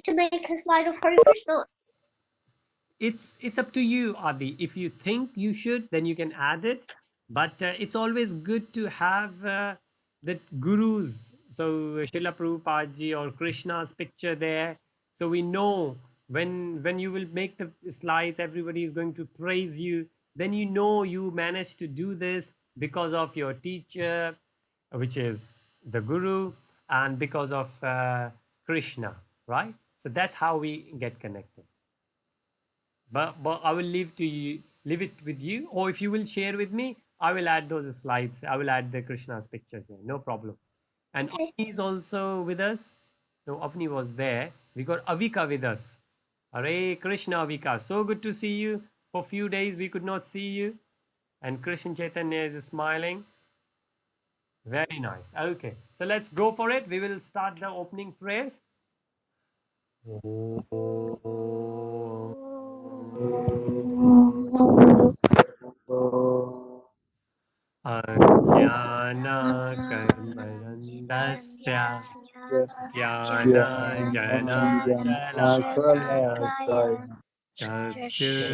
to make a slide of Hare Krishna? It's up to you, Adi. If you think you should, then you can add it. But it's always good to have the gurus, so Srila Prabhupada ji or Krishna's picture there, so we know when you will make the slides, everybody is going to praise you. Then you know you managed to do this because of your teacher, which is the guru, and because of Krishna, right? So that's how we get connected. But I will leave it with you, or if you will share with me, I will add those slides. I will add the Krishna's pictures there, no problem. And Okay. Avni is also with us. No, Avni was there. We got Avika with us. Hare Krishna, Avika. So good to see you. For a few days we could not see you. And Krishna Chaitanya is smiling. Very nice. Okay, so let's go for it. We will start the opening prayers. अज्ञानकर्मणन्दस्य ज्ञानजनशलाकया चक्षुरुन्मिलितं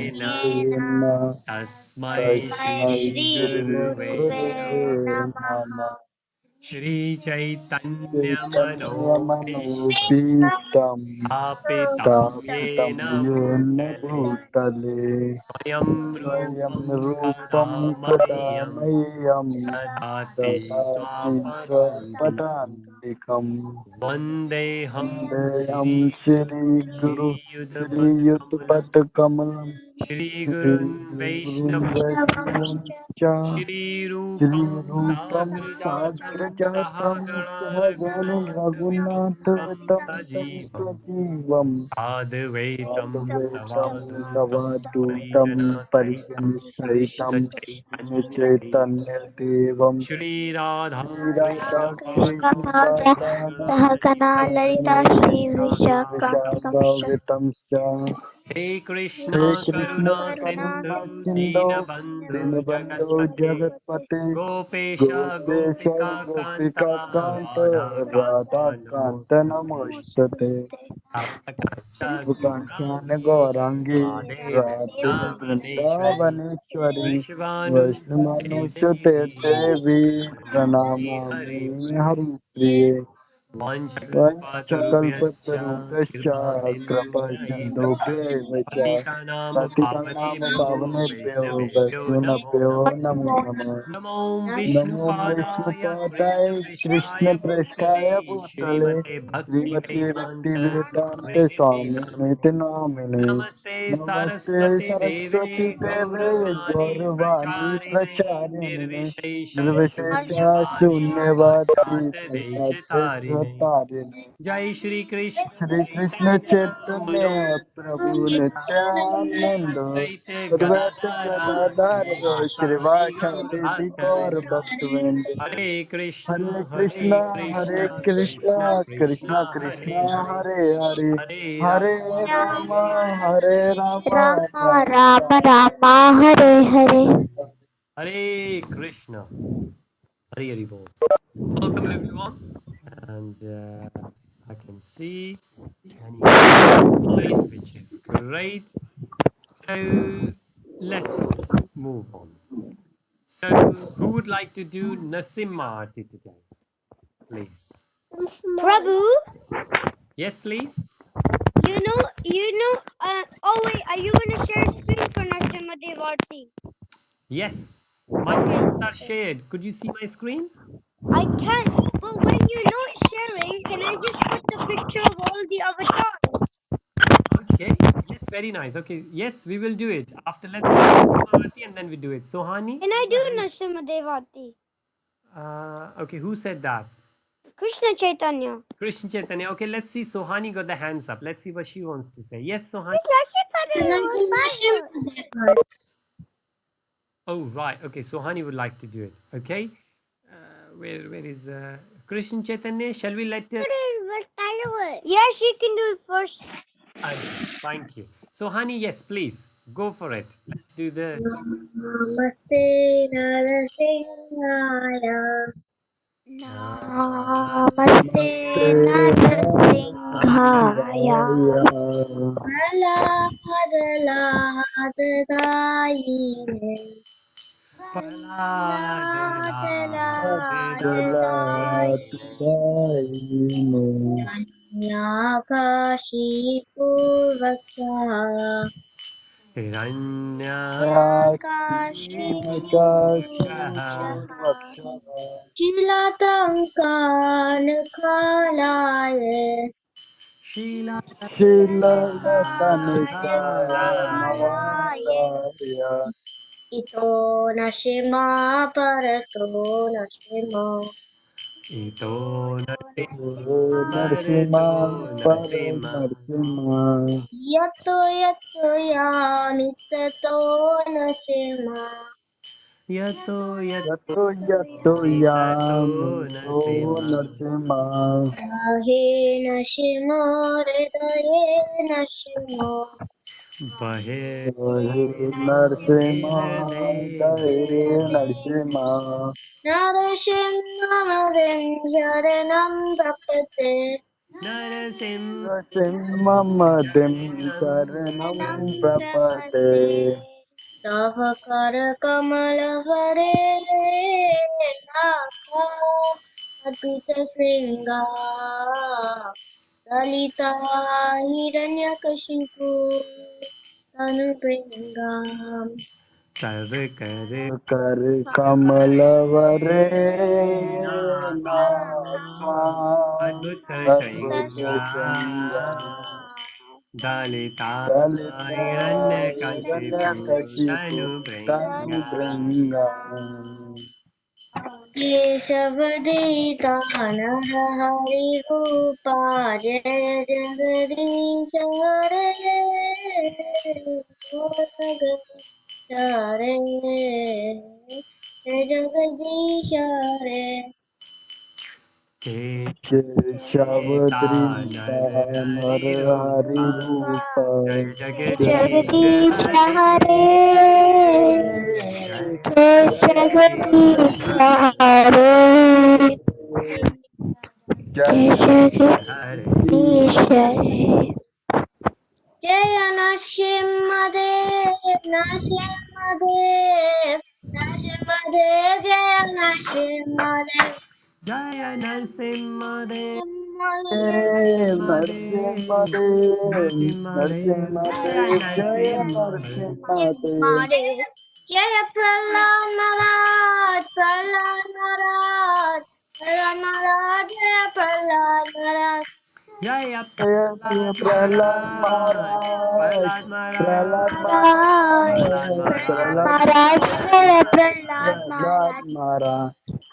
येन तस्मै श्रीगुरुवे नमः श्रीचैतन्यमनोभीष्टं स्थापितं येन भूतले स्वयं स्वयं रूपं कदा रूपं कदा मह्यं मह्यं ददाति ददाति स्वापदान्तिकम् स्वपदान्तिकम् वन्देऽहं वन्देऽहं श्रीगुरु श्रीयुतपदकमलं श्रीयुतपदकमलं श्रीगुरुन् श्रीगुरुं वैष्णवं वैष्णवं च श्रीरूपं श्रीरूपं साग्रजातं साग्रजातं सहगणा सहगण रघुनाथान्वितं रघुनाथवितं तं सजीवम् सजीवं साद्वैतं साद्वैतं सवादूतं सवधूतं परिजनसहितं परिजनसहितं कृष्णचैतन्यदेवं कृष्णचैतन्यदेवं Shri Radha Krishna Radha पादान् Sahagana Lalita Shri Vishakam विशाखावितं च हे कृष्णा हे कृष्ण करुणा सिंधु करुणा सिन्धो दीनबन्धु दीनबन्धो जगत्पते जगत्पते गोपेश गोपेश गोपिका कान्त गोपिकान्त राधाकान्त राधाकान्त नमोस्तुते नमोस्तुते काञ्चन गौराङ्गी राधे राधे वृन्दावनेश्वरी वृन्दावनेश्वरी वृषभानुसुते वैष्णवानुसुते देवी प्रणमामि हरि प्रणमामि हरिप्रिये वंशकल्पतरुभ्यश्च वंशकल्पतरुभ्यश्च कृपा सिन्धुभ्यैव च कृपासिन्धुभ्यैव च पतितानां पतितानां पावनेभ्यो पावनेभ्यो वैष्णवेभ्यो नमो वैष्णवेभ्यो नमः नमो नमः नमो नमो विष्णुपादाय विष्णुपादाय कृष्णपृष्ठाय भूतले कृष्णप्रेष्ठाय भूतले श्रीमते श्रीमते भक्तिवेदान्त भक्तिवेदान्त स्वामिनिति स्वामिनेति नामिने नामिने नमस्ते नमस्ते सरस्वती देवे सरस्वती देवे गौरवाणी गौरवाणी प्रचारिणे प्रचारिणे निर्विशेष निर्विशेष शून्यवादी शून्यवादी पाश्चात्यदेशतारिणे देशतारिणे जय श्री कृष्ण श्री कृष्ण चैतन्य चैतन्य मनोभीष्ट प्रभु नित्यानंद अद्वैत अद्वैत गदाधर गदाधर श्रीवासादि श्रीवासादि गौर गौरभक्तवृंद भक्तवृंद हरे हरे कृष्णा कृष्णा कृष्णा कृष्णा कृष्णा हरे Krishna Hare Hare Hare Hare Hare Ram Ram Hare Hare Ram Rama Ram Rama Ram Rama Hare Hare. Hare Krishna. Hare Hare Bol. Welcome everyone. And I can see and hear fine, which is great. So let's move on. So who would like to do Nasimati today, please? Prabhu, Yes, please. oh wait, are you gonna share screen for Narasimha Devarti? Yes, my Okay, screens are shared. Could you see my screen? I can, but when you're not sharing, can I just put the picture of all the avatars? Okay. Yes, very nice. Okay. Yes, we will do it. After let's do Nasimati and then we do it. Sohani? Can I do Narasimha Devati? Okay, who said that? Krishna Chaitanya. Krishna Chaitanya. Okay, let's see. Sohani got the hands up. Let's see what she wants to say. Yes, Sohani. Oh, right. Okay, Sohani would like to do it. Okay. Where is Krishna Chaitanya? Shall we let Yeah, she can do it first. Okay, thank you. Sohani, yes, please. Go for it. Let's do the Namaste Narasingaya Namaste Namaste Narasimhaya Narsimhaya Praladadayine Prahlad, Lad, Praladadayine Prahlad Hiranyakashipurvaksha Hiranyakashipurubrah Hiranyakashipurvaksha Chilatankanakalaye Shilatanika Shilatanikarnavalaye Navaraya Ito nashima parato nashima Ito Guru Narasimha Narsimha Bharato Para Narasimha Narsimha yato yato yami tato nashima Yato Yato Yato Yato Nitato Yami To Narasimha Narsimha rahe nashima hridaye nashima Bahe Narsimha Hriday Jai Narsimha Narasimhamadin yaranam prapate Narasimha Narsimhadim Saranam Sharanam prapate Prapate तव कर कमल वरे नाथा अद्भुत श्रृंगा ललिता हिरण्यकशिपु तनु प्रियंगा Tav Kar कर कमल वरे Naka नाथा Adbhut अद्भुत Shringa श्रृंगार Dalita Lalita Hiranyakashipu Hiranyakashipu Tanu तनु Bringa भृंगा केशवदीता नरहरि रूपा जय जगदीश हरे जय जगदीश हरे केशवदृता नर Ketanarari हरि Rupa रूप Jai जय Jagadish जगदीश Hare हरे Jai जय Jagadish जगदीश Hare हरे जय जय Jagadish Hare जगदीश जगदीश हरे जय नरसिंहदेव नरसिंहदेव नरसिंहदेव जय Narasimhadeva Jaya Narasimhadev Narasimha Narasimhadev देव Narasimhadev नरसिम्हा Jaya देव जय Narasimhadev नरसिम्हा देव जय प्रहलाद महाराज प्रहलाद महाराज प्रहलाद महाराज जय प्रहलाद महाराज Jaya जय Prahlad प्रहलाद Maharaj महाराज Prahlad प्रहलाद Maharaj महाराज Prahlad महाराज प्रहलाद प्रहलाद महाराज Maharaj जय महाराज प्रहलाद प्रहलाद महाराज महाराज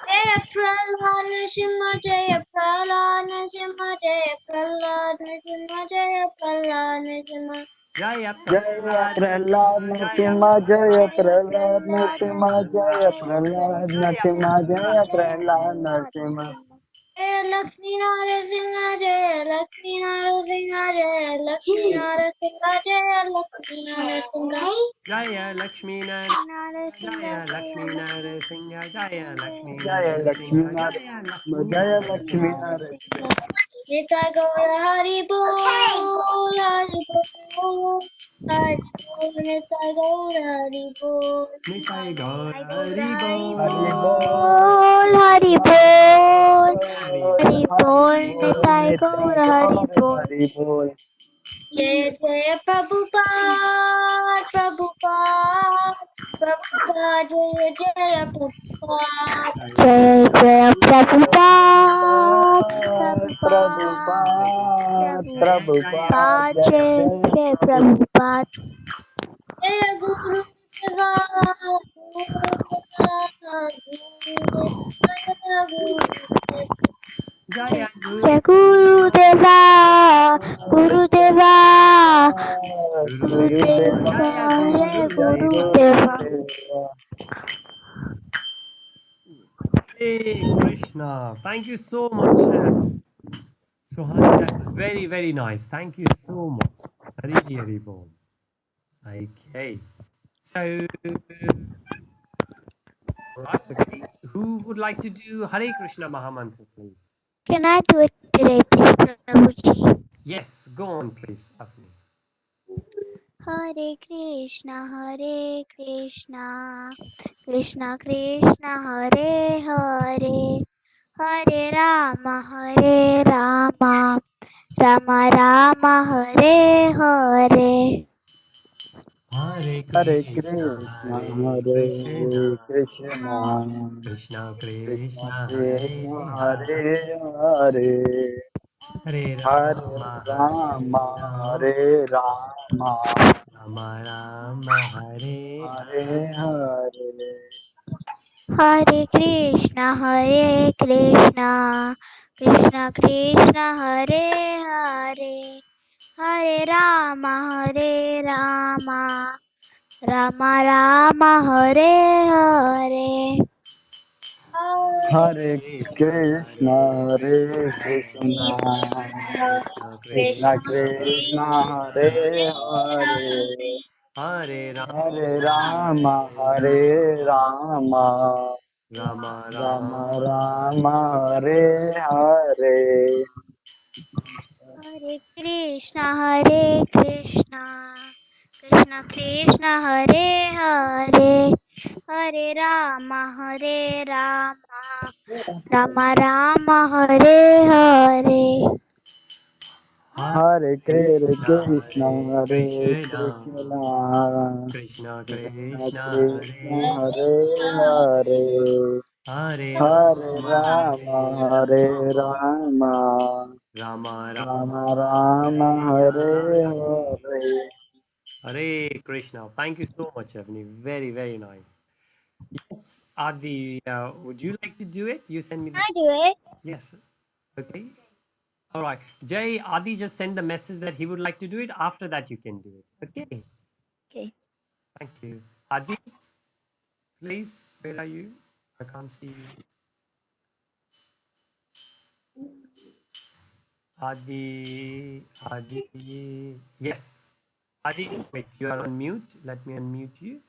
जय प्रहलाद नरसिंह जय प्रहलाद नरसिंह जय प्रहलाद नरसिंह जय प्रहलाद नरसिंह Jaya जय Prahlad Prahlad Narasimha Jaya Narasimha जय Prahlad जय प्रहलाद Narasimha प्रहलाद नरसिम्हा नरसिंह जय जय प्रहलाद Jaya प्रहलाद नरसिम्हा Prahlad जय जय प्रहलाद प्रहलाद नरसिम्हा जय लक्ष्मी नरसिंह जय लक्ष्मी नरसिंह जय लक्ष्मी नरसिंह जय Lakshmi Narasimha Jaya Lakshmi Narasimha Narasimha Jaya जय Lakshmi Lakshmi Narasimha Jaya Lakshmi जय Lakshmi Narasimha Jaya Narayan Lakshmi जय लक्ष्मी Narasimha नारायण निता गौर हरि बोल हरि बोल हरि बोल निता गौर हरि बोल Nitai Gaur निताई गौर Hari हरि हरि Bol बोल हरि बोल बोल Hari हरि हरि बोल बोल निताई नित्य गौर हरि गौर बोल हरि बोल जय जय प्रभुपाद प्रभुपाद प्रभुपाद जय जय प्रभुपाद जय जय प्रभुपाद प्रभुपाद प्रभुपाद प्रभुपाद प्रभुपाद जय जय जय जय प्रभु प्रभुपाद जय गुरुदेवा गुरुदेवा गुरुदेवा गुरुदेवा Jaya जय Guru गुरुदेवा गुरुदेवा Gurudeva गुरुदेवा गुरुदेवा Jaya जय जय Gurudeva Gurudeva Gurudeva Hey Krishna, thank you so much, Suhani. That was very, very nice. Thank you so much. Hari Hari Bol. Okay. So All right. Okay. Who would like to do Hare Krishna Mahamantra, please? Can I do it today, please, Prabhuji? Yes. Go on, please, Afni. Hare Krishna, Krishna Krishna, Hare Hare, Hare Rama, Rama Rama, Hare Hare. Hare Hare Krishna, Krishna, Hare Hare Krishna, Krishna, Krishna Krishna Krishna, Krishna, Hare Hare, Hare Hare, Hare Hare Rama, Hare Rama, Rama, Hare Rama, Rama Rama, Hare Hare. Hare Hare. Hare Krishna, Krishna, Hare Hare, Hare Rama, Rama, Hare Hare. Hare Hare Krishna, Krishna, Hare Hare Krishna, Krishna, Krishna Krishna Krishna, Krishna, Hare Hare Hare, Hare Hare Rama, Rama, Hare Hare Rama, Rama, Rama Rama Rama, Rama, Hare Hare. Hare Krishna, Hare Hare Rama, Rama, Hare. Hare Hare Krishna, Krishna, Hare Hare Krishna, Krishna, Krishna Krishna Krishna, Krishna, Hare Hare Hare, Hare Hare Rama, Rama, Hare Hare Rama, Rama, Rama Rama Rama, Rama, Hare Hare Hare. Hare. Hare Krishna. Thank you so much, Avni. Very, very nice. Yes, Adi, would you like to do it? You send me the. I do it. Yes. Okay. All right. Jay, Adi just sent the message that he would like to do it. After that, you can do it. Okay. Okay. Thank you. Adi, please, where are you? I can't see you. Adi, Adi. Yes. Adi, wait, you are on mute. Let me unmute you.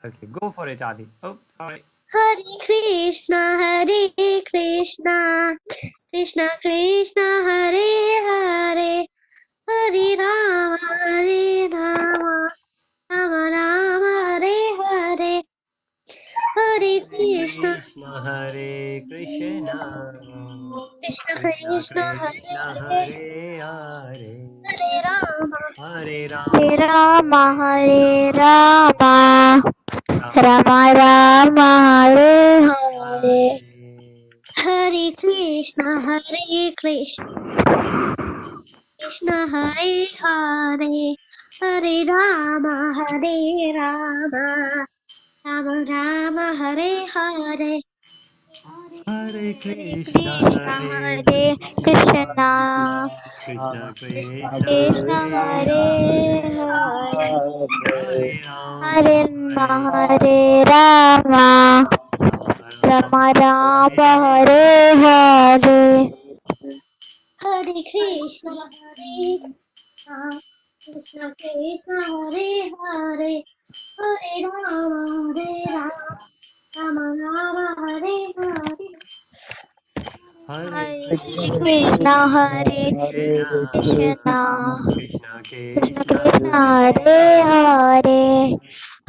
Okay, go for it, Adi. Oh, sorry. Hare Krishna, Krishna, Hare, Hare Rama, Rama, Hare, Hare Hare Krishna, Krishna, Hare Krishna, Krishna Krishna, Krishna, Hare Hare, Hare Rama, Hare Hare Rama, Rama, Hare Hare Rama, Rama, Rama, Hare. Hare. Hare Krishna, Krishna, Hare Rama, Rama, Hare. Hare Hare Krishna, Krishna, Hare Hare Krishna, Krishna, Krishna Krishna, Krishna, Hare Hare, Hare Hare, Hare Hare Rama, Hare Rama, Hare Rama, Rama, Rama, Hare Hare Hare. Hare. Hare Krishna, Krishna, Hare Hare Rama, Hare Hare. Hare Hare Krishna, Krishna, Hare Hare Hare Krishna, Krishna, Krishna, Krishna Krishna, Krishna, Hare Hare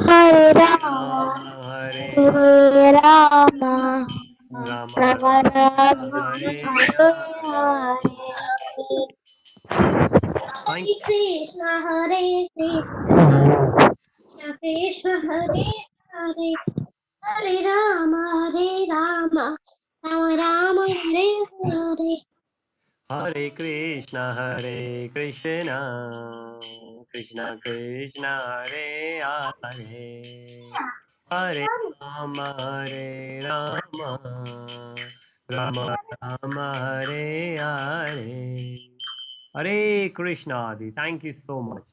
Hare, Hare, Hare Hare Rama, Rama, Hare Hare Rama, Rama, Rama Rama, Rama, Hare Hare Hare. Hare. Thank Hare Krishna, Krishna, Hare, Hare Rama, Rama, Hare. Hare Krishna, Hare Krishna, Krishna Krishna, Hare Hare, Hare Rama, Hare Rama, Rama Rama, Hare Hare. Hare Krishna, Adi. Thank you so much.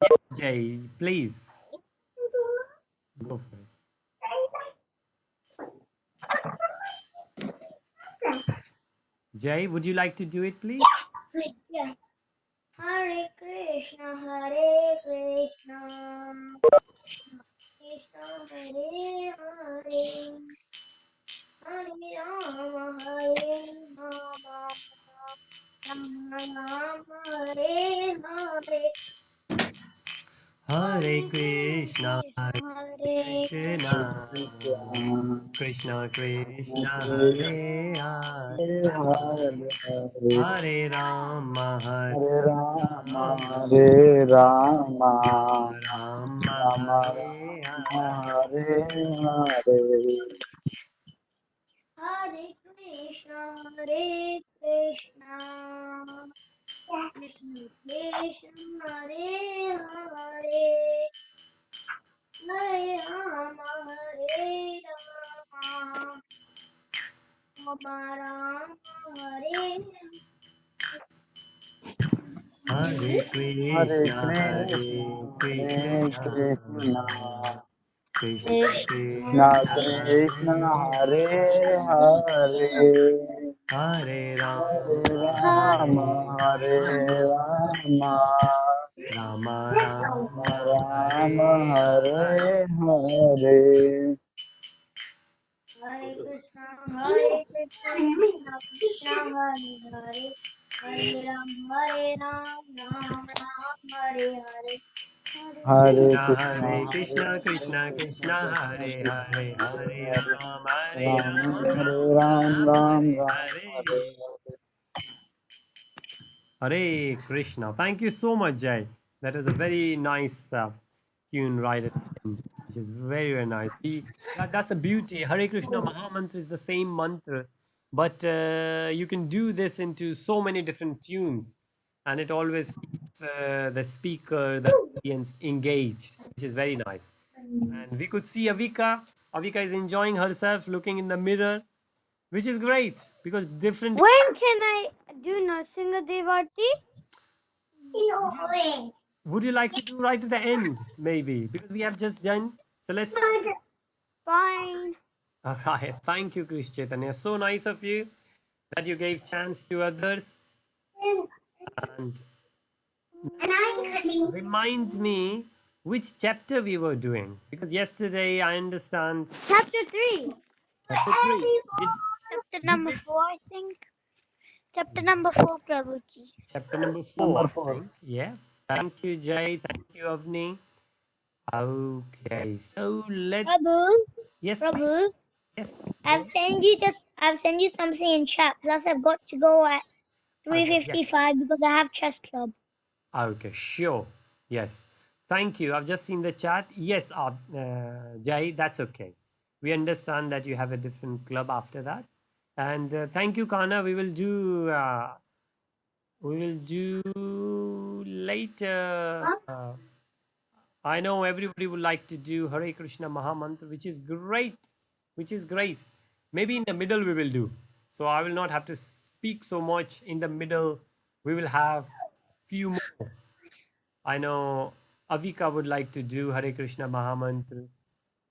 Yes, Jay, please go for it. Jay, would you like to do it, please? Yeah. Hare Krishna, Hare Krishna, Krishna Hare Hare Hare Rama Hare Rama Rama Rama Hare Hare Hare Hare Krishna, Hare Krishna Hare Krishna, Krishna, Krishna Krishna, Krishna, Hare Hare, Hare Hare, Hare Hare Rama, Hare Hare Rama, Rama, Hare Rama, Rama Rama Hare Rama, Hare. Hare Hare. Hare Krishna Hare Krishna Krishna Krishna Hare Hare Hare Rama Hare Rama Rama Rama Hare Hare Hare Krishna, Hare Krishna, Hare Krishna, Krishna, Krishna Krishna Krishna Krishna, Krishna, Hare Hare Hare, Hare, Hare Hare Rama, Rama, Hare Hare Rama, Rama, Rama Rama, Rama Hare Hare. Hare Hare. Hare Krishna Hare Krishna Krishna Krishna Hare Hare Hare Ram Hare Hare Hare Hare Krishna, Krishna, Hare Krishna Krishna, Krishna, Krishna Hare Krishna, Hare, Hare Hare Hare, Hare Ram Ram, Hare Ram Ram, Ram, Ram Hare Ram, Hare Hare. Hare. Hare Krishna. Thank you so much, Jai. That was a very nice tune right at the end, which is very, very nice. That's the beauty. Hare Krishna Mahamantra is the same mantra, but you can do this into so many different tunes, and it always keeps the speaker, the audience engaged, which is very nice. And we could see Avika. Avika is enjoying herself, looking in the mirror, which is great because different. When can I do Narsinga Devarti? Would you Would you like to do right at the end, maybe? Because we have just done. So let's start with. Fine. All right. Thank you, Krish Chaitanya. So nice of you that you gave chance to others. And please remind me which chapter we were doing. Because yesterday I understand Chapter 3. chapter 3. Chapter Did number we 4, I think. Chapter number 4, Prabhuji. chapter number 4, Number I four. think. Yeah. Thank you, Jay. Thank you, Avni. Okay. So let's. Prabhu, Yes, please. Prabhu, Yes, I've Jay. sent you something in chat. Plus, I've got to go at Okay. Yes. 3:55 because I have chess club. Okay, sure. Yes. Thank you. I've just seen the chat. Yes, Jai, that's okay. We understand that you have a different club after that. And thank you, Kana. We will do later. I know everybody would like to do Hare Krishna Mahamantra, which is great. Which is great. Maybe in the middle we will do. So I will not have to speak so much in the middle. We will have few more. I know Avika would like to do Hare Krishna Mahamantra.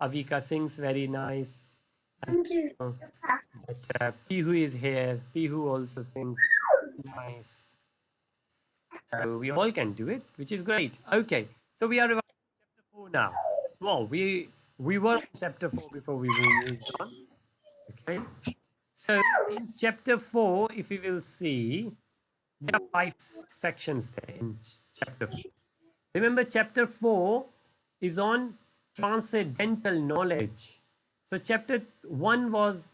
Avika sings very nice. And but Pihu is here. Pihu also sings nice. So we all can do it, which is great. Okay, so we are about chapter 4 now. Well, we were on chapter 4 before we moved on. Okay, so in chapter 4, if we will see, there are five sections there in chapter 4. Remember, chapter 4 is on transcendental knowledge. So, chapter 1 was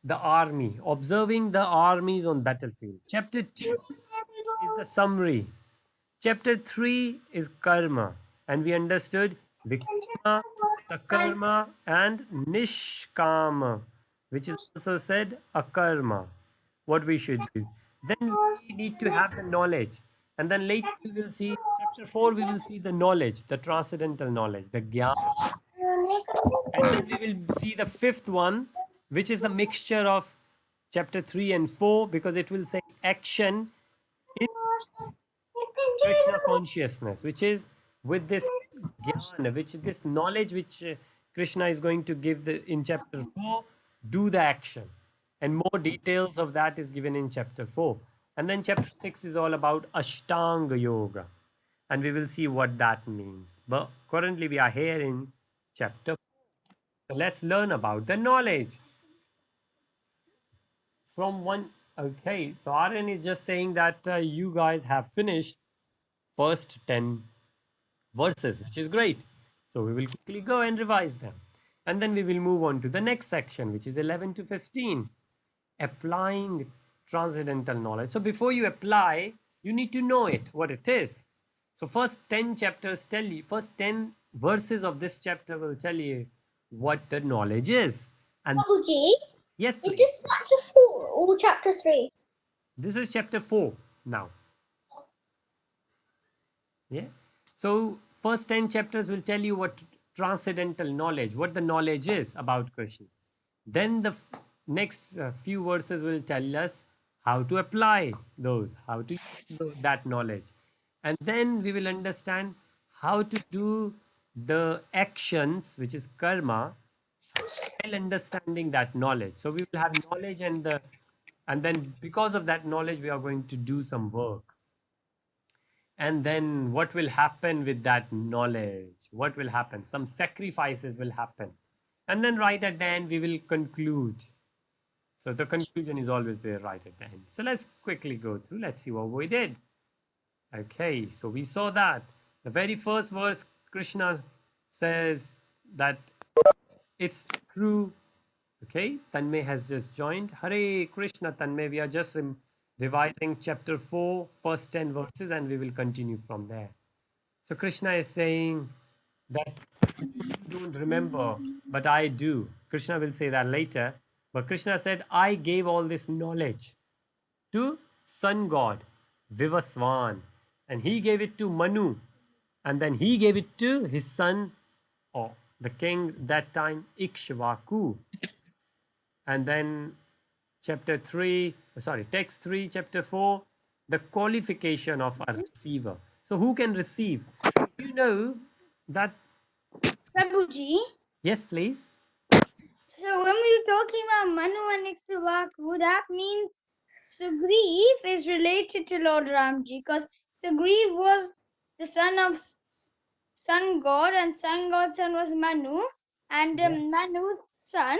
the army, observing the armies on battlefield. Chapter 2 is the summary. Chapter 3 is karma, and we understood vikarma, sakarma, and nishkama, which is also said akarma, what we should do. Then we need to have the knowledge, and then later we will see chapter 4, we will see the knowledge, the transcendental knowledge, the gyan, and then we will see the fifth one, which is the mixture of chapter 3 and 4, because it will say action in Krishna consciousness, which is with this jnana, which this knowledge which Krishna is going to give in chapter 4, do the action. And more details of that is given in chapter 4. And then chapter 6 is all about Ashtanga Yoga. And we will see what that means. But currently we are here in chapter. So let's learn about the knowledge from one. Okay, so Aryan is just saying that you guys have finished first 10 verses, which is great. So we will quickly go and revise them. And then we will move on to the next section, which is 11 to 15, applying transcendental knowledge. So before you apply, you need to know it, what it is. So first 10 chapters tell you, first 10 verses of this chapter will tell you what the knowledge is. And Babuji, yes, it please. is chapter 4 or chapter 3. This is chapter 4 now. Yeah. So first 10 chapters will tell you what transcendental knowledge, what the knowledge is about Krishna. Then the next few verses will tell us how to apply those, how to use that knowledge. And then we will understand how to do the actions, which is karma, while understanding that knowledge. So we will have knowledge and then because of that knowledge, we are going to do some work. And then what will happen with that knowledge? What will happen? Some sacrifices will happen. And then right at the end, we will conclude. So the conclusion is always there right at the end. So let's quickly go through. Let's see what we did. Okay, so we saw that. The very first verse, Krishna says that it's true. Okay, Tanmay has just joined. Hare Krishna, Tanmay. We are just revising chapter 4, first 10 verses, and we will continue from there. So Krishna is saying that you don't remember, but I do. Krishna will say that later. But Krishna said, I gave all this knowledge to sun god Vivaswan, and he gave it to Manu, and then he gave it to his son, or the king that time, Ikshvaku. And then chapter 3, sorry, text 3, chapter 4, the qualification of a receiver. So who can receive? You know that, Prabhuji, yes, please. so when we were talking about Manu and Ikshvaku, that means Sugriv is related to Lord Ramji because Sugriv was the son of sun god and sun god's son was Manu and Yes. Manu's son,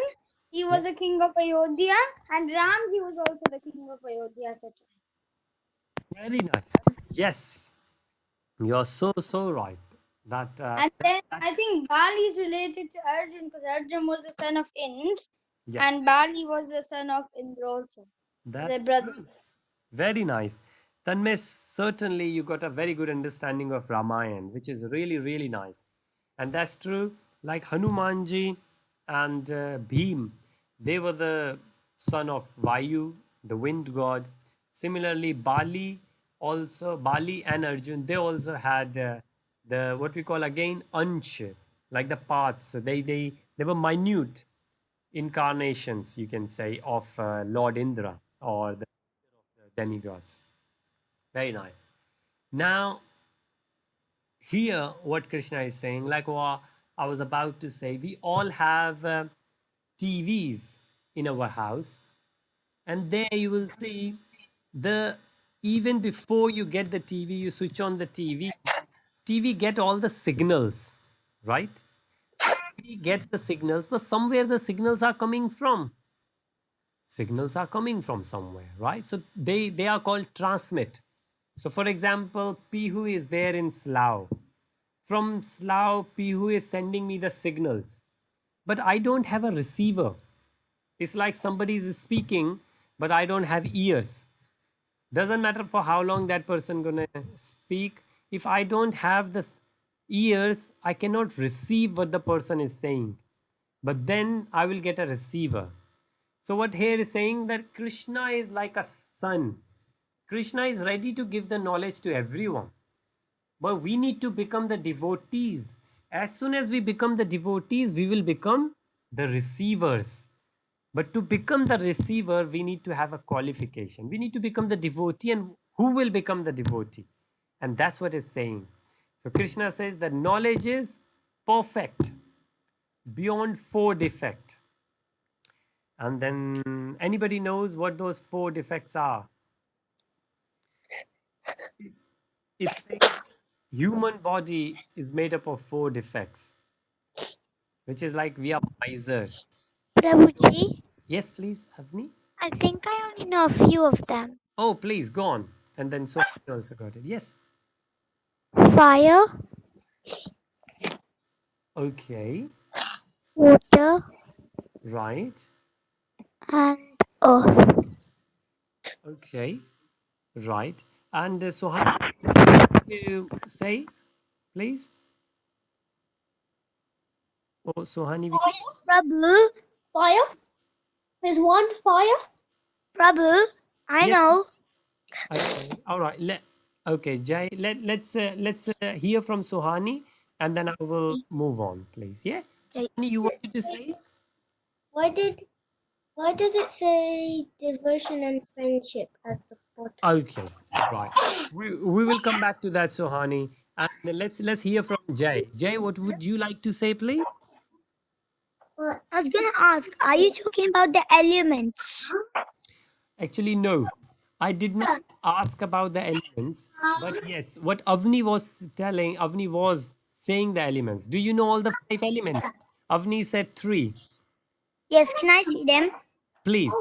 he was Yes. the king of Ayodhya and Ramji was also the king of Ayodhya at the time. Very nice. Yes. You're so right. That, And then that I think Bali is related to Arjun because Arjun was the son of Ind and yes, Bali was the son of Indra also. So they're that's true. brothers. Very nice. Tanmay, certainly you got a very good understanding of Ramayan, which is really, really nice. And that's true. Like Hanumanji and Bhim, they were the son of Vayu, the wind god. Similarly, Bali and Arjun, they also had the what we call again Ansh, like the parts. So they were minute incarnations, you can say, of Lord Indra or the demigods. Very nice. Now, here, what Krishna is saying, like what I was about to say, we all have TVs in our house, and there you will see the even before you get the TV, you switch on the TV. TV get all the signals, right? TV gets the signals, but somewhere the signals are coming from. Signals are coming from somewhere, right? So they are called transmit. So for example, Pihu is there in Slough. From Slough, Pihu is sending me the signals, but I don't have a receiver. It's like somebody is speaking, but I don't have ears. Doesn't matter for how long that person gonna speak. If I don't have the ears, I cannot receive what the person is saying. But then I will get a receiver. So what here is saying that Krishna is like a sun. Krishna is ready to give the knowledge to everyone. But we need to become the devotees. As soon as we become the devotees, we will become the receivers. But to become the receiver, we need to have a qualification. We need to become the devotee, and who will become the devotee? And that's what it's saying. So Krishna says that knowledge is perfect, beyond four defect. And then anybody knows what those four defects are? It says human body is made up of four defects. which is like we are misers. Prabhuji, Yes, please, Avni. I think I only know a few of them. Oh, please go on. And then Sohani also got it. Yes. Fire, Okay. water, Right. and earth. Okay. Right. And Sohani, would you like to say, please? Oh, Sohani, we. Prabhu, fire is one fire. Prabhu, I Yes, know. please. Okay. All right. Okay, Jai. Let's hear from Sohani, and then I will move on, please. Yeah. Sohani, you wanted to say? Why did why does it say devotion and friendship at the bottom? Okay. Right. We will come back to that, Sohani, and then let's hear from Jai. Jai, what would you like to say, please? Well, I was gonna ask, are you talking about the elements? Actually, no. I did not ask about the elements, but yes, what Avni was telling, Avni was saying the elements. Do you know all the five elements? Avni said three. Yes, can I see them? Please.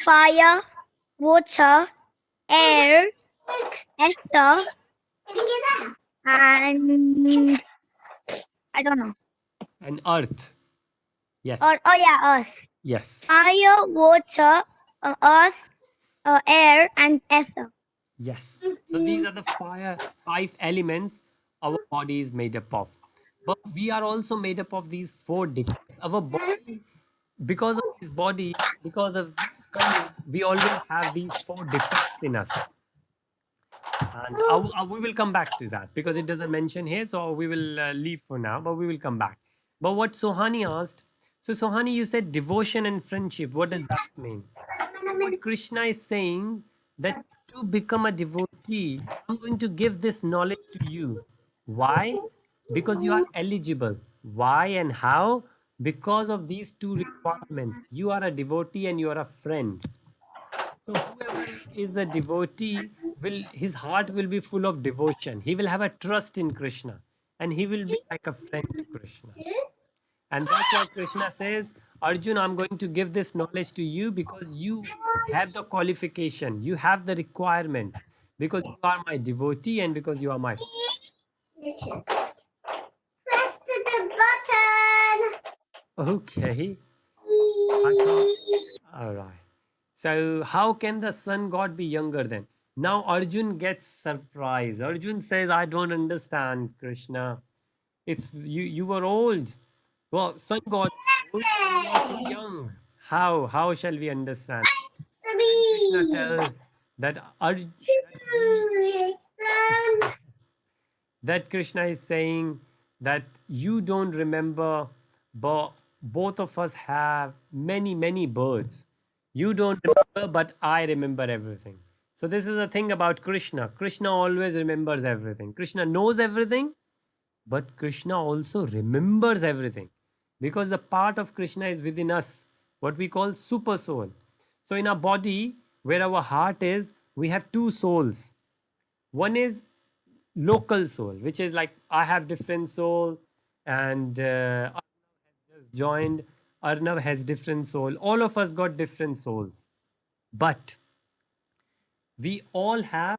Fire, water, air, ether, and I don't know. And earth. Yes. Or oh yeah, earth. Yes. Fire, water, earth, air, and ether. Yes. So these are the five elements our body is made up of. But we are also made up of these four defects. Our body, because of this body, because of Kali, we always have these four defects in us. And we will come back to that because it doesn't mention here. So we will leave for now, but we will come back. But what Sohani asked, so Sohani, you said devotion and friendship. What does that mean? So what Krishna is saying that to become a devotee, I'm going to give this knowledge to you. Why? Because you are eligible. Why and how? Because of these two requirements. You are a devotee and you are a friend. So whoever is a devotee will his heart will be full of devotion. He will have a trust in Krishna and he will be like a friend to Krishna. And that's why Krishna says, Arjun, I'm going to give this knowledge to you because you have the qualification, you have the requirement, because you are my devotee and because you are my. Press the button. Okay. I thought, all right. So how can the sun god be younger then? Now Arjun gets surprised. Arjun says, I don't understand, Krishna. It's you were old. Well, sun god is old and you are so young. How shall we understand? Then Krishna tells that that we that Krishna is saying that you don't remember, but both of us have many birds. You don't remember, but I remember everything. So this is the thing about Krishna. Krishna always remembers everything. Krishna knows everything, but Krishna also remembers everything because the part of Krishna is within us, what we call super soul. So in our body, where our heart is, we have two souls. One is local soul, which is like I have different soul, and Arnav has just joined. Arnav has different soul. All of us got different souls, but we all have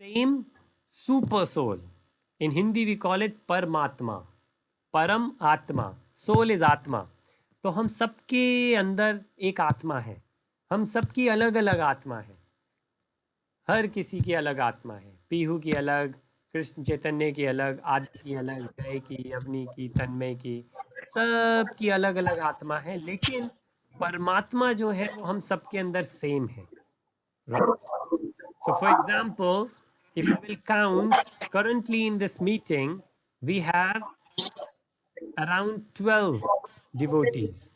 same super soul. In Hindi we call it Paramatma. परम आत्मा, soul is आत्मा. तो हम सबके अंदर एक आत्मा है. हम सबकी अलग अलग आत्मा है. हर किसी की अलग आत्मा है. पीहू की अलग, कृष्ण चैतन्य की अलग, आदि की अलग, जय की, अवनी की, तन्मय की, सब की अलग अलग आत्मा है. लेकिन परमात्मा जो है वो हम सबके अंदर सेम है. Right. So for example, if I will count currently in this meeting, we have around 12 devotees.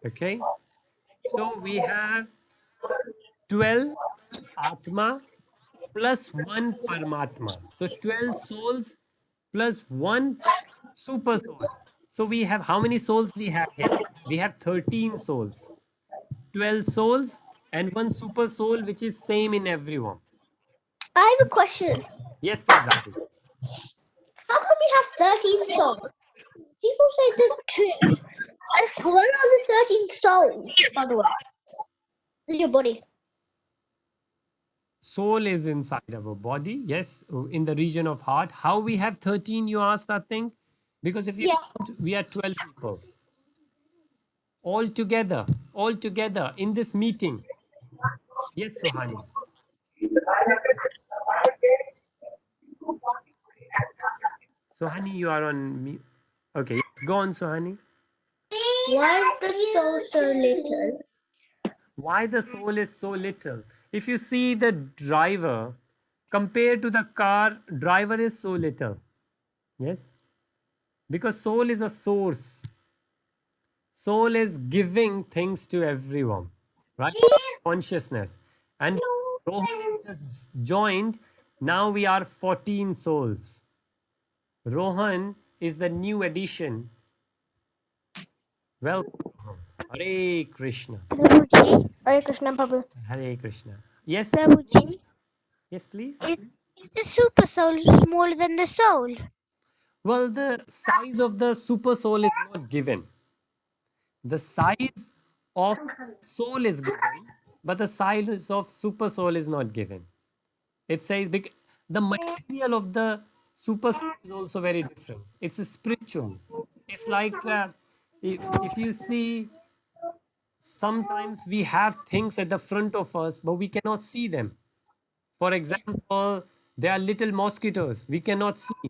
Okay, so we have 12 Atma plus 1 Paramatma. So 12 souls plus 1 super soul. So we have how many souls we have here? We have 13 souls, 12 souls, and 1 super soul, which is same in everyone. I have a question. Yes, please, Abhi. How come we have 13 souls? People say there's two. That's one of the 13 souls, by the way. In your body. Soul is inside our body, yes, in the region of heart. How we have 13, you asked, I think? Because if you Yeah. count, we are 12 people. All together in this meeting. Yes, Sohani. Sohani, you are on me. Okay, yes, go on, Sohani. Why is the soul so little? Why the soul is so little? If you see the driver, compared to the car, driver is so little. Yes, because soul is a source. Soul is giving things to everyone, right? Consciousness. And Rohan is just joined. Now we are 14 souls. Rohan is the new addition. Welcome. Hare Krishna. Prabhuji. Hare Krishna, Prabhu. Hare Krishna. Yes, Prabhuji. yes, please. Is the super soul smaller than the soul? Well, the size of the super soul is not given. The size of soul is given, but the size of super soul is not given. It says the material of the super soul is also very different. It's a spiritual. It's like if you see, sometimes we have things at the front of us, but we cannot see them. For example, there are little mosquitoes we cannot see.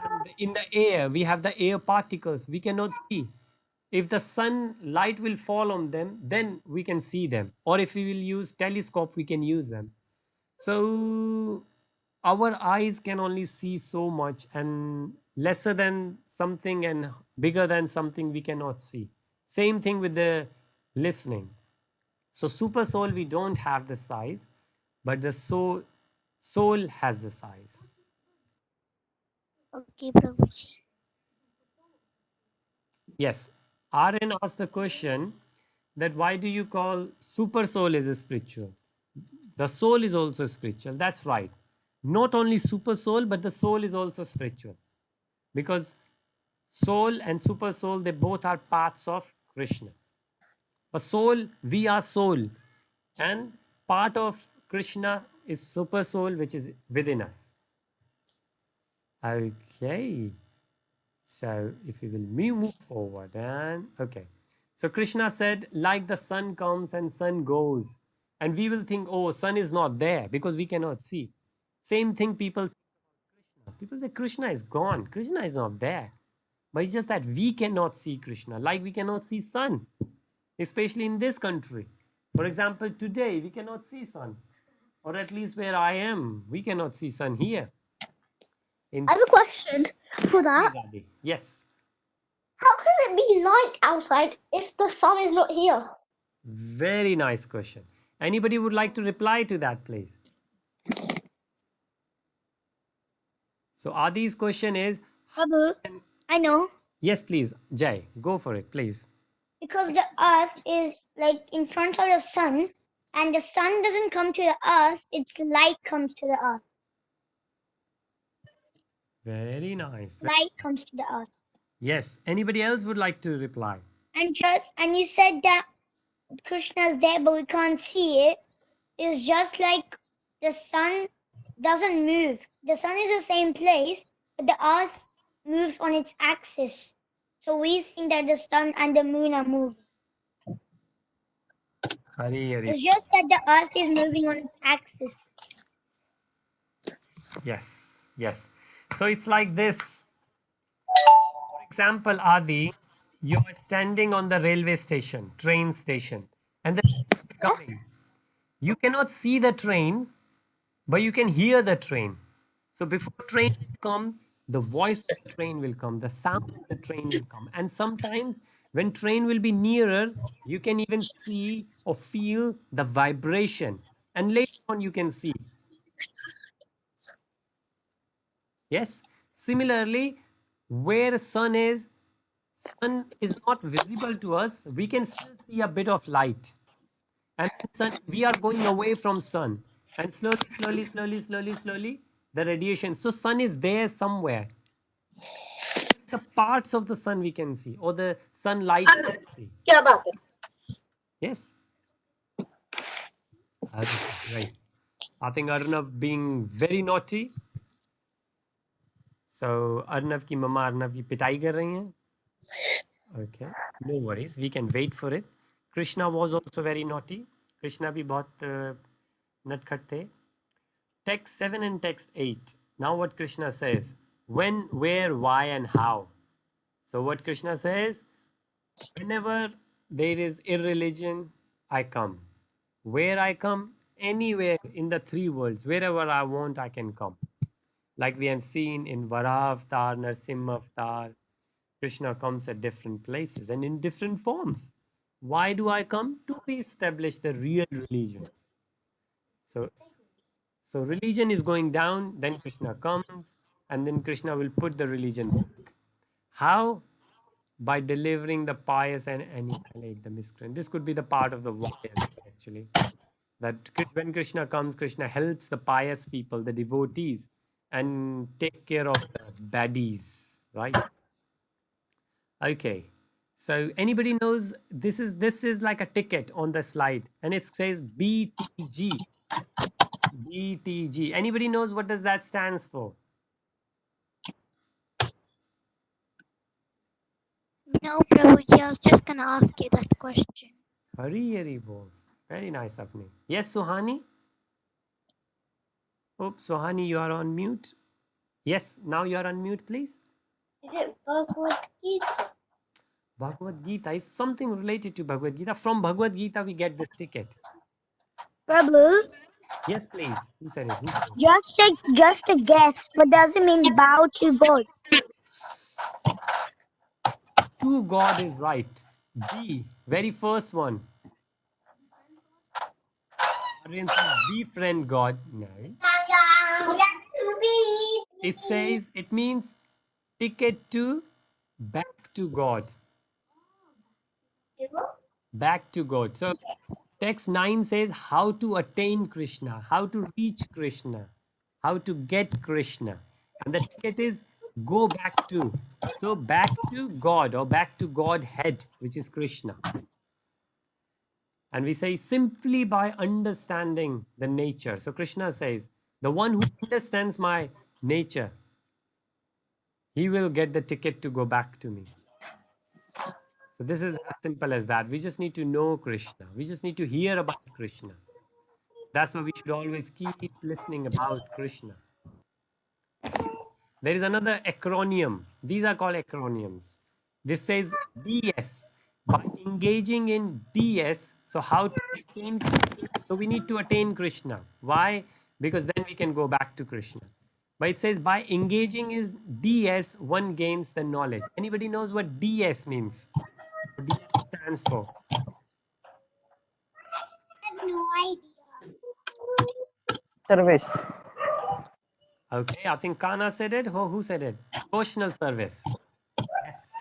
And in the air, we have the air particles we cannot see. If the sunlight will fall on them, then we can see them. Or if we will use telescope, we can use them. So our eyes can only see so much, and lesser than something and bigger than something we cannot see. Same thing with the listening. So super soul, we don't have the size, but the soul has the size. Okay, Prabhuji. Yes. RN asked the question that why do you call super soul is spiritual? The soul is also spiritual. That's right. Not only super soul, but the soul is also spiritual. Because soul and super soul, they both are parts of Krishna. A soul, we are soul. And part of Krishna is super soul, which is within us. Okay. So if we will move forward, and okay. So Krishna said, like the sun comes and sun goes. And we will think, oh, sun is not there because we cannot see. Same thing people people say Krishna is gone. Krishna is not there. But it's just that we cannot see Krishna, like we cannot see sun, especially in this country. For example, today we cannot see sun, or at least where I am, we cannot see sun here. In I have a question for yes, that. please, Adi. Yes, How can it be light outside if the sun is not here? very nice question. Anybody would like to reply to that, please? So Adi's question is, Prabhu, I know. yes, please, Jay, go for it, please. Because the earth is like in front of the sun, and the sun doesn't come to the earth, its light comes to the earth. Very nice. Light comes to the earth. Yes. Anybody else would like to reply? And you said that Krishna is there, but we can't see it. It's just like the sun doesn't move. The sun is the same place, but the earth moves on its axis. So we think that the sun and the moon are moving. Hari, Hari. It's just that the earth is moving on its axis. Yes, yes. So it's like this. For example, Adi, you are standing on the railway station, train station, and the train is Yeah? coming. You cannot see the train, but you can hear the train. So before train will come, the voice of the train will come, the sound of the train will come. And sometimes when train will be nearer, you can even see or feel the vibration. And later on you can see. Yes. Similarly, where sun is not visible to us, we can still see a bit of light. And sun, we are going away from sun, and slowly, the radiation. So sun is there somewhere. the parts of the sun we can see, or the sunlight we can see. क्या बात है? Yes. Okay, right. I think Arnav being very naughty. So Arnav की मम्मा Arnav की पिटाई कर रही हैं. Okay, no worries. We can wait for it. Krishna was also very naughty. Krishna भी बहुत नटखट थे. Text 7 and text 8. Now what Krishna says. When, where, why and how. So what Krishna says. Whenever there is irreligion, I come. Where I come, anywhere in the three worlds, wherever I want, I can come. Like we have seen in Varaha Avatar, Narsimha Avatar, Krishna comes at different places and in different forms. Why do I come? To establish the real religion. So, so religion is going down, then Krishna comes, and then Krishna will put the religion back. How? By delivering the pious and annihilate the miscreant. This could be the part of the why as well, actually. That when Krishna comes, Krishna helps the pious people, the devotees, and take care of the baddies, right? Okay. So anybody knows this is like a ticket on the slide, and it says BTG. BTG. Anybody knows what does that stands for? No, Prabhuji, I was just gonna ask you that question. Hari Hari Bol. Very nice, Apni. Yes, Suhani? Oops, Suhani, you are on mute. Yes, now you are on mute, please. Is it Bhagavad Gita? Bhagavad Gita is something related to Bhagavad Gita. From Bhagavad Gita, we get this ticket. Prabhu, Yes, please. Who said it? Who said it? just a guess. What does it mean bow to God? To God is right. B, very first one. Aryan says, befriend God. No. It says, it means ticket to back to God. Back to God. So text 9 says how to attain Krishna, how to reach Krishna, how to get Krishna. And the ticket is go back to. So back to God or back to Godhead, which is Krishna. And we say simply by understanding the nature. So Krishna says, the one who understands my nature, he will get the ticket to go back to me. So this is as simple as that. We just need to know Krishna. We just need to hear about Krishna. That's why we should always keep listening about Krishna. There is another acronym. These are called acronyms. This says DS. By engaging in DS, so how to attain Krishna? So we need to attain Krishna. Why? Because then we can go back to Krishna. But it says by engaging in DS, one gains the knowledge. Anybody knows what DS means? What DS stands for? Service. Okay, I think Kana said it. Who said it? Devotional service. Yes.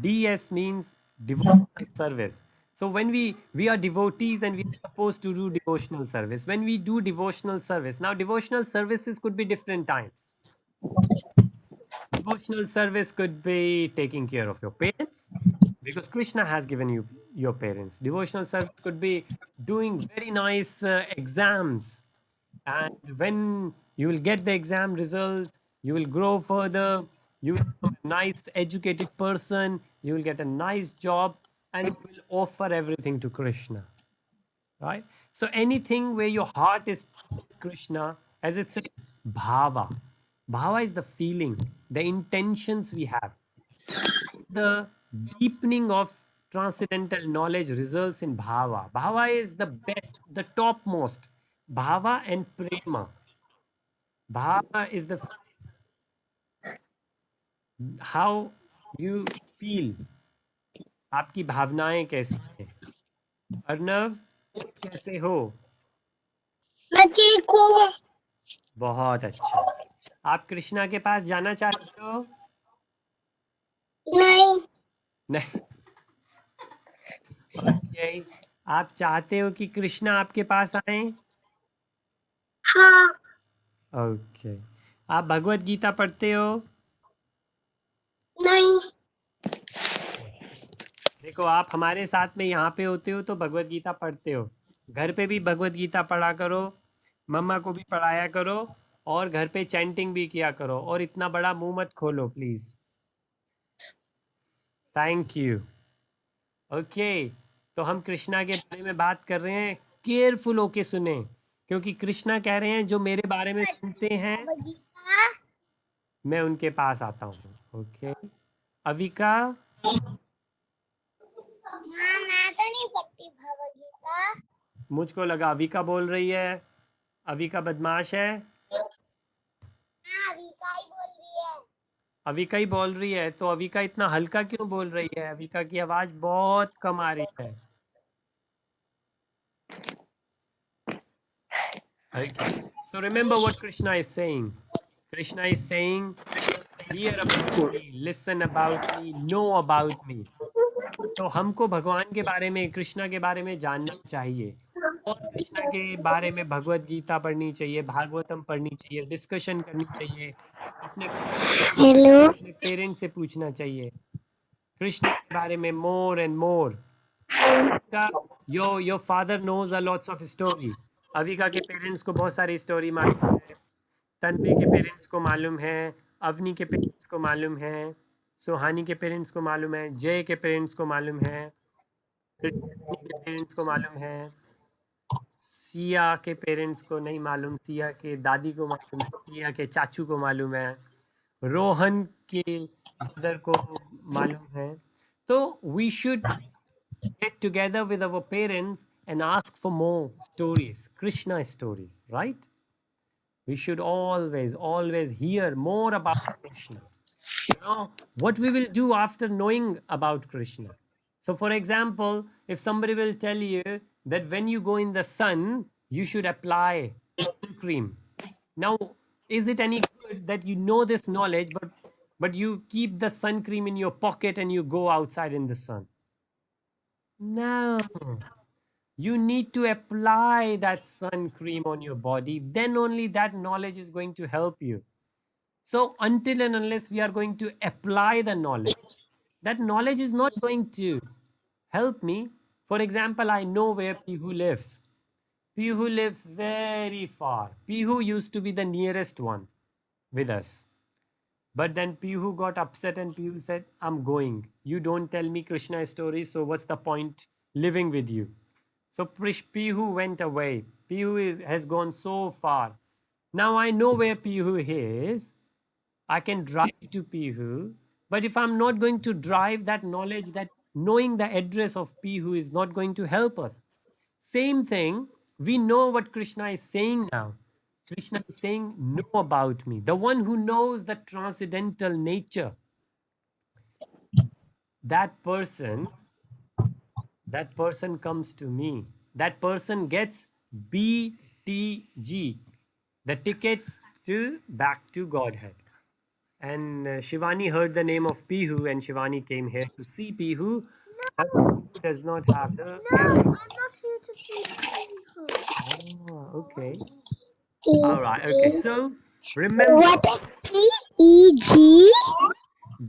DS means devotional service. So when we are devotees and we are supposed to do devotional service. When we do devotional service, now devotional services could be different times. Devotional service could be taking care of your parents because Krishna has given you your parents. Devotional service could be doing very nice exams, and when you will get the exam results, you will grow further, you will become a nice educated person, you will get a nice job, and you will offer everything to Krishna, right? So anything where your heart is with Krishna, as it says, bhava. Bhava is the feeling, the intentions we have. The deepening of transcendental knowledge results in bhava. Bhava is the best, the topmost. Bhava and prema. Bhava is the how you feel. आपकी भावनाएं कैसी हैं? अर्नव, आप कैसे हो? मैं ठीक हूँ। बहुत अच्छा। आप कृष्णा के पास जाना चाहते हो? नहीं। नहीं। ओके। आप चाहते हो कि कृष्णा आपके पास आए? हाँ। ओके। आप भगवत गीता पढ़ते हो? नहीं। देखो, आप हमारे साथ में यहाँ पे होते हो तो भगवत गीता पढ़ते हो, घर पे भी भगवत गीता पढ़ा करो, मम्मा को भी पढ़ाया करो, और घर पे चैंटिंग भी किया करो, और इतना बड़ा मुंह मत खोलो प्लीज। Thank you. ओके, तो हम कृष्णा के बारे में बात कर रहे हैं, केयरफुल होके सुने, क्योंकि कृष्णा कह रहे हैं जो मेरे बारे में सुनते हैं मैं उनके पास आता हूँ। ओके, अविका, मैं तो नहीं पढ़ती भगवत गीता। मुझको लगा अविका बोल रही है, अविका बदमाश है। अविका ही बोल रही है। अविका ही बोल रही है, तो अविका इतना हल्का क्यों बोल रही है? अविका की आवाज बहुत कम आ रही है। Okay, so remember what Krishna is saying. Krishna is saying, hear about me, listen about me, know about me. तो हमको भगवान के बारे में, कृष्णा के बारे में जानना चाहिए, और कृष्णा के बारे में भगवत गीता पढ़नी चाहिए, भागवतम पढ़नी चाहिए, डिस्कशन करनी चाहिए, अपने फ्रेंड से पूछना हेलो। चाहिए, अपने पेरेंट्स से पूछना चाहिए कृष्णा के बारे में more and more. Avika, your father knows a lots of story. Avika के पेरेंट्स को बहुत सारी स्टोरी मालूम है, तन्मय के पेरेंट्स को मालूम है, अवनी के पेरेंट्स को मालूम है, सुहानी के पेरेंट्स को मालूम है, जय के पेरेंट्स को मालूम है, कृष्ण के पेरेंट्स को मालूम है, सिया के पेरेंट्स को नहीं मालूम, सिया के दादी को मालूम है, सिया के चाचू को मालूम है, रोहन के मदर को मालूम है। तो we should get together with our parents and ask for more stories, Krishna stories, right? We should always hear more about Krishna. You know, what we will do after knowing about Krishna. So, for example, if somebody will tell you that when you go in the sun, you should apply sun cream. Now, is it any good that you know this knowledge, but you keep the sun cream in your pocket and you go outside in the sun? No. You need to apply that sun cream on your body, then only that knowledge is going to help you. So until and unless we are going to apply the knowledge, that knowledge is not going to help me. For example, I know where Pihu lives. Pihu lives very far. Pihu used to be the nearest one with us. But then Pihu got upset and Pihu said, I'm going. You don't tell me Krishna stories, so what's the point living with you? So Pihu went away. Has gone so far. Now I know where Pihu is. I can drive to Pihu. But if I'm not going to drive, that knowledge, that knowing the address of Pihu is not going to help us. Same thing, we know what Krishna is saying now. Krishna is saying, know about me. The one who knows the transcendental nature, that person, that person comes to me. That person gets BTG, the ticket to back to Godhead. And Shivani heard the name of Pihu, and Shivani came here to see Pihu. But Pihu does not have the camera. I'm not here to see people. Oh, okay. All right. Okay. Is So remember, what PEG?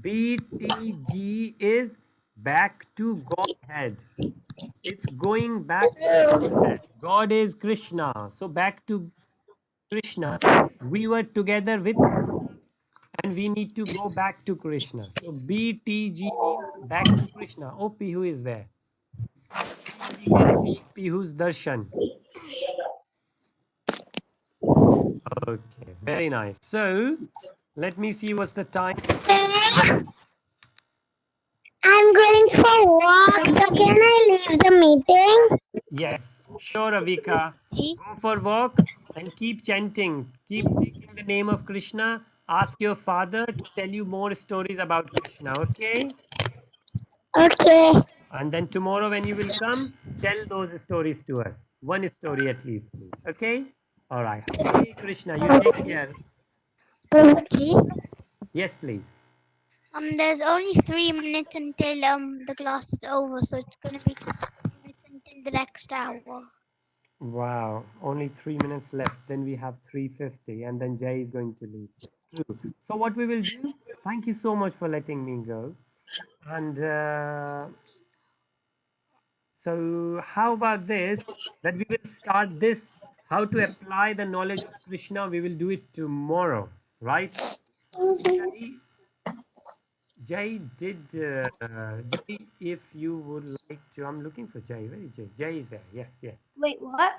BTG is back to Godhead. It's going back to Godhead. God is Krishna. So back to Krishna. So we were together with and we need to go back to Krishna. So BTG means back to Krishna. Oh, Pihu is there. Please, we can take Pihu's darshan. Okay, very nice. So let me see what's the time. I'm going for walk, so can I leave the meeting? Yes, sure, Avika. Go for walk and keep chanting. Keep taking the name of Krishna. Ask your father to tell you more stories about Krishna, okay? Okay. And then tomorrow when you will come, tell those stories to us. One story at least, please. Okay? All right. Hare Krishna, you take care. Prabhuji, Yes, please. there's only 3 minutes until the class is over, so it's gonna be 2 minutes until the next hour. Wow, only 3 minutes left. Then we have 3:50, and then Jay is going to leave. True. So what we will do? Thank you so much for letting me go. And so, how about this? That we will start this, how to apply the knowledge of Krishna. We will do it tomorrow, right? Jai, Jai did Jai. If you would like to, I'm looking for Jai. Where is Jai? Jai is there. Yes, yeah, Wait, what?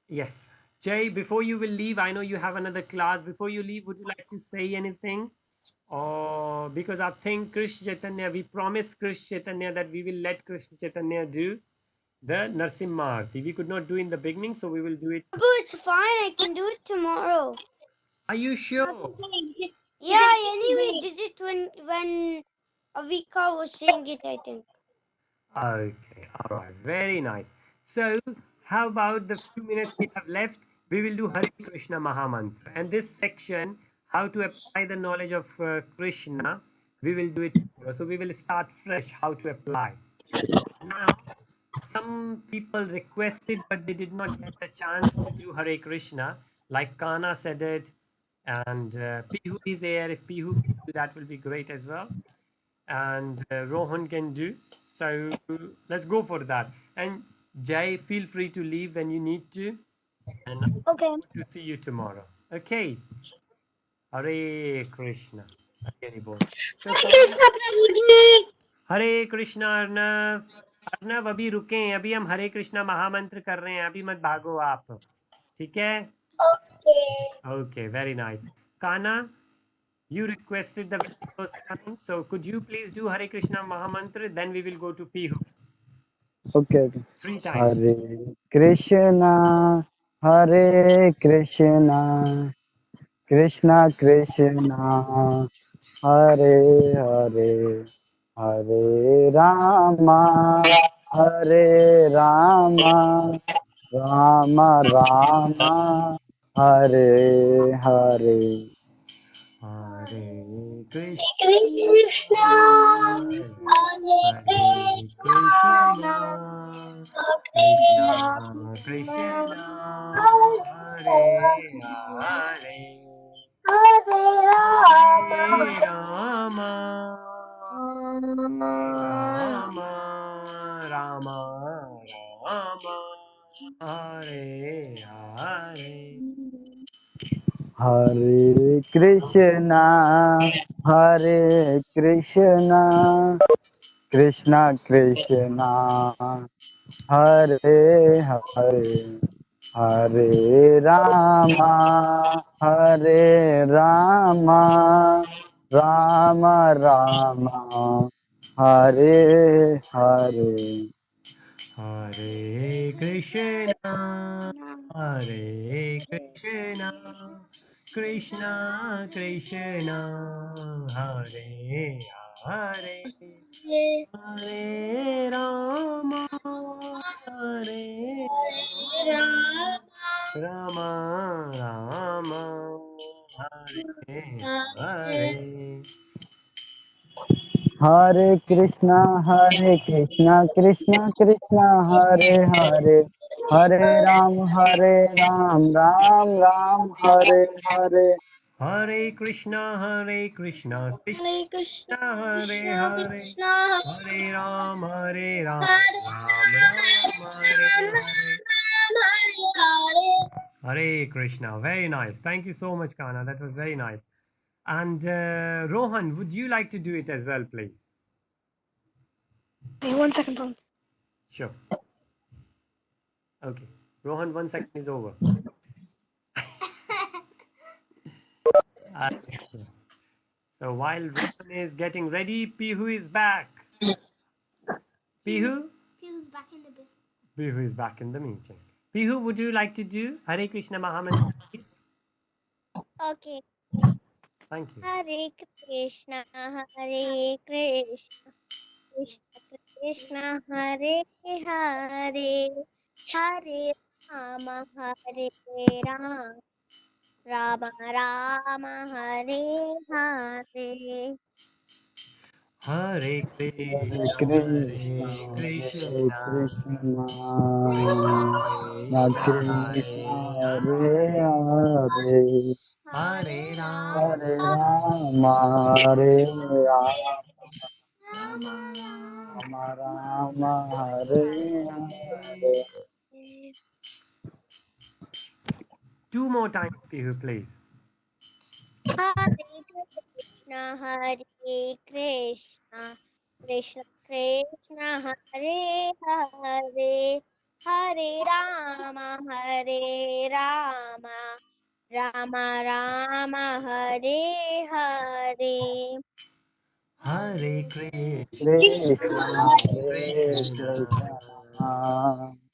yes. Jai, before you will leave, I know you have another class. Before you leave, would you like to say anything? Or because I think Krishna Chaitanya, we promised Krishna Chaitanya that we will let Krishna Chaitanya do the Narsimha Aarti. We could not do in the beginning, so we will do it. But it's fine. I can do it tomorrow. Are you sure? Yeah, I anyway did it when Avika was saying it, I think. Okay, all right, very nice. So, how about the few minutes we have left? We will do Hare Krishna Mahamantra. And this section, how to apply the knowledge of Krishna, we will do it tomorrow. So, we will start fresh how to apply. Now, some people requested, but they did not get the chance to do Hare Krishna, like Kana said it, and Pihu is here. If Pihu can do that, will be great as well. And Rohan can do. So let's go for that. And Jai, feel free to leave when you need to. And I look Okay. forward to see you tomorrow. Okay. Hare Krishna. Hare Bol. So Kana, Krishna Prabhuji. हरे कृष्णा अर्नव अर्नव अभी रुकें अभी हम हरे कृष्णा महामंत्र कर रहे हैं अभी मत भागो आप ठीक है Okay. ओके वेरी नाइस काना you requested the very first time so could you please do hare krishna mahamantra then we will go to pihu Okay, okay. 3 times Hare Krishna, Hare Krishna, Krishna Krishna, Hare Hare, Hare Rama, Hare Rama, Rama Rama, Hare Hare. hare krishna Krishna, Hare hare Krishna, krishna krishna Krishna krishna hare Hare hare Rama, Hare Rama, Rama. Rama, Rama, Rama, Hare Hare. Hare Krishna, Hare Krishna, Krishna Krishna, Hare Hare, Hare Rama, Hare Rama, Rama Rama, Hare Hare. Hare Krishna, Hare Krishna, Krishna Krishna, Hare Hare. Hare Rama, Hare Rama, Rama Rama, Hare Hare. Hare Krishna, Krishna Krishna, Hare Hare, Hare Ram, Ram Ram, Hare Hare. Hare Krishna, Krishna Hare Krishna, Hare Krishna Hare, Krishna, Hare Ram, Hare Ram Ram, Hare Hare. Hare. Hare Krishna, very nice. Thank you so much, Kana. That was very nice. And Rohan, would you like to do it as well, please? Okay, 1 second, Tom. Sure. Okay. Rohan, 1 second is over. Uh, so while Rohan is getting ready, Pihu is back. Pihu? Who's back in the business? Pihu is back in the meeting. Pihu, would you like to do Hare Krishna Mahamantra, please? Okay. Thank you. Hare Krishna, Hare Krishna, Krishna Krishna, Hare Hare, Hare Rama, Hare Rama, Rama Rama, Hare Hare. Hare Hare Krishna, Krishna, Hare Hare Krishna, Krishna Krishna, Krishna, Krishna Hare Hare Hare, Hare, Hare Ram, Hare Rama, Hare Rama, Rama Ram, Rama Rama, Hare Hare. Hare. Two more times, Pihu, please. Hare Krishna, Hare Krishna, Krishna Krishna, Hare Hare, Hare Rama, Hare Rama, Rama Rama, Hare Hare. Hare Krishna, Krishna, Hare Hare Krishna,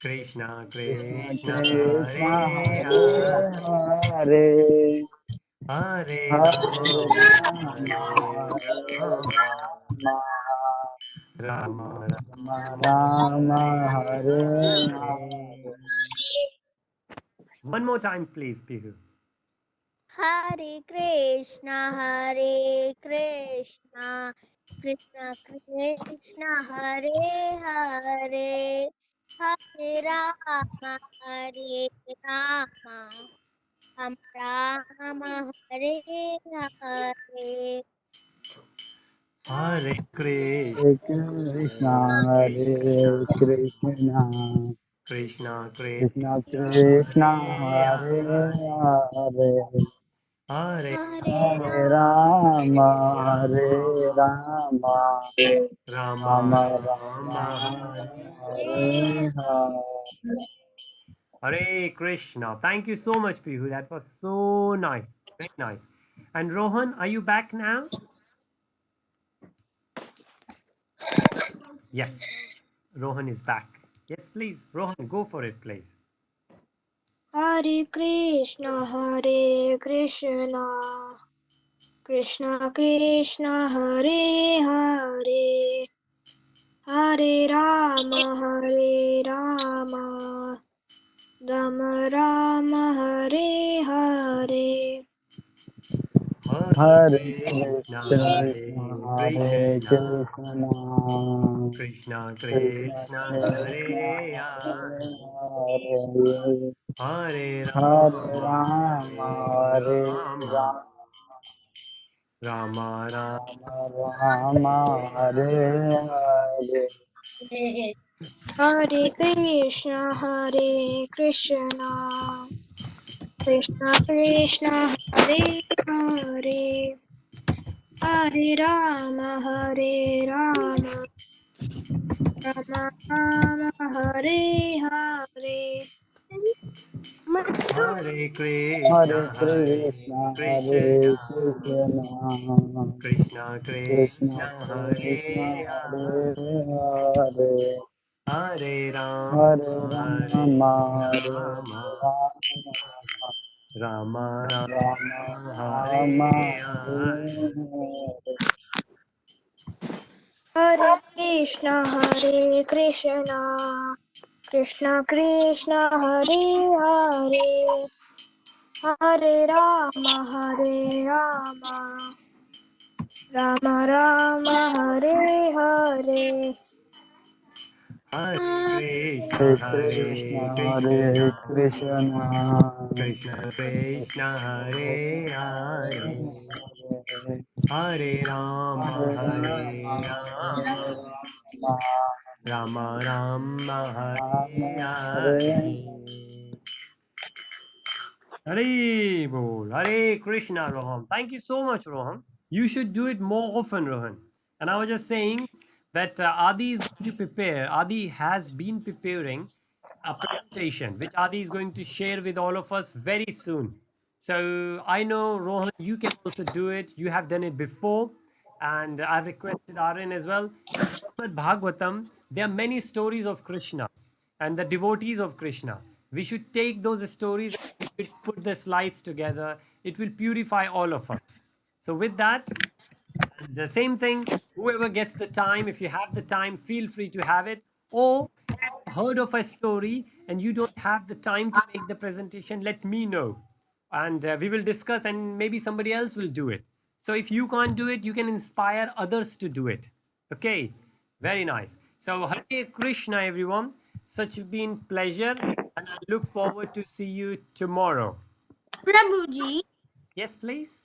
Krishna, Krishna Krishna Krishna, Krishna, Hare Hare Hare, Hare, Hare Hare Rama, Hare Rama, Hare Rama, Rama, Rama Rama Rama, Rama, Hare Hare Hare. Hare. One more time, please, Pihu. Hare Krishna, Hare Krishna, Krishna Krishna, Hare Hare, Hare Rama, Hare Rama, Rama Rama, Hare Hare. Hare Hare Krishna, Krishna, Hare Hare Krishna, Krishna, Krishna Krishna Krishna, Krishna, Hare Hare Hare, Hare, Hare Hare Hare Rama, Rama, Hare Rama, Rama, Rama Rama Rama, Rama, Hare Hare Hare. Hare Krishna. Thank you so much, Pihu. That was so nice. Very nice. And Rohan, are you back now? Yes. Rohan is back. Yes, please. Rohan, go for it, please. Hare Krishna, Krishna Krishna, Hare Hare, Hare Rama, Rama Rama, Hare Hare. Hare Hare Krishna, Krishna, Hare Hare Krishna, Krishna, Krishna Krishna Krishna, Krishna, Hare Hare Hare, Hare, Hare Hare Rama, Rama, Hare Hare Rama, Rama, Rama Rama Rama, Rama, Hare Hare Hare. Hare. Hare Krishna, Krishna Krishna, Hare Hare, Hare Rama, Rama Rama, Hare Hare. Hare Hare Krishna, Hare Krishna, Hare Krishna, Krishna, Krishna Krishna Krishna, Krishna, Hare Hare Hare, Hare, Hare Hare Rama, Hare Rama, Hare Rama, Rama, Rama Rama Rama, Rama, Hare Hare Hare. Hare. Hare Krishna, Krishna Krishna, Hare Hare, Hare Rama, Rama Rama, Hare Hare. Hare Hare Krishna, Hare Krishna, Hare Krishna, Krishna, Krishna Krishna Krishna, Hare Hare Hare, Hare, Hare Rama, Hare Hare Rama, Rama, Hare Rama, Rama Rama, Hare Rama Hare. Hare. Hare Bol, Hare Krishna, Rohan. Thank you so much, Rohan. You should do it more often, Rohan. And I was just saying that Adi is going to prepare, Adi has been preparing a presentation which Adi is going to share with all of us very soon. So I know, Rohan, you can also do it. You have done it before. And I've requested Aryan as well. In Srimad Bhagavatam, there are many stories of Krishna and the devotees of Krishna. We should take those stories and we should put the slides together. It will purify all of us. So, with that, and the same thing, whoever gets the time, if you have the time, feel free to have it. Or if you heard of a story and you don't have the time to make the presentation, let me know. And we will discuss, and maybe somebody else will do it. So if you can't do it, you can inspire others to do it. Okay, very nice. So Hare Krishna, everyone. Such been pleasure, and I look forward to see you tomorrow. Prabhuji, Yes, please.